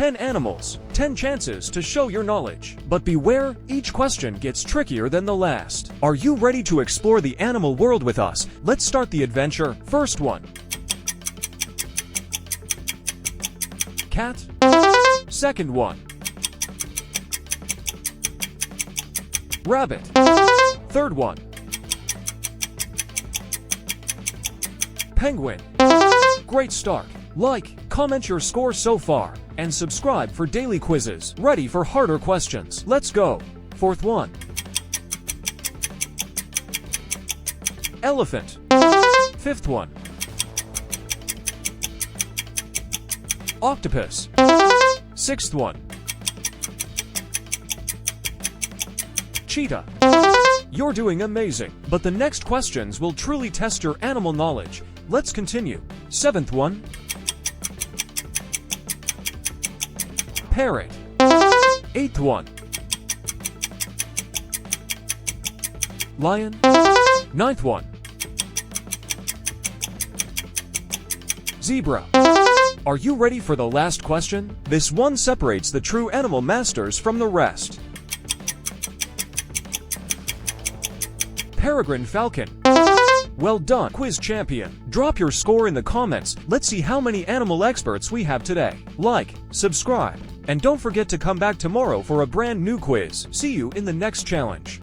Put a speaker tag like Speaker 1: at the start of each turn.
Speaker 1: 10 animals, 10 chances to show your knowledge. But beware, each question gets trickier than the last. Are you ready to explore the animal world with us? Let's start the adventure. First one. Cat. Second one. Rabbit. Third one. Penguin. Great start. Like, comment your score so far, and subscribe for daily quizzes. Ready for harder questions. Let's go. Fourth one. Elephant. Fifth one. Octopus. Sixth one. Cheetah. You're doing amazing, but the next questions will truly test your animal knowledge. Let's continue. Seventh one. Parrot. Eighth one. Lion. Ninth one. Zebra. Are you ready for the last question? This one separates the true animal masters from the rest. Peregrine falcon. Well done, quiz champion. Drop your score in the comments. Let's see how many animal experts we have today. Like, subscribe, and don't forget to come back tomorrow for a brand new quiz. See you in the next challenge.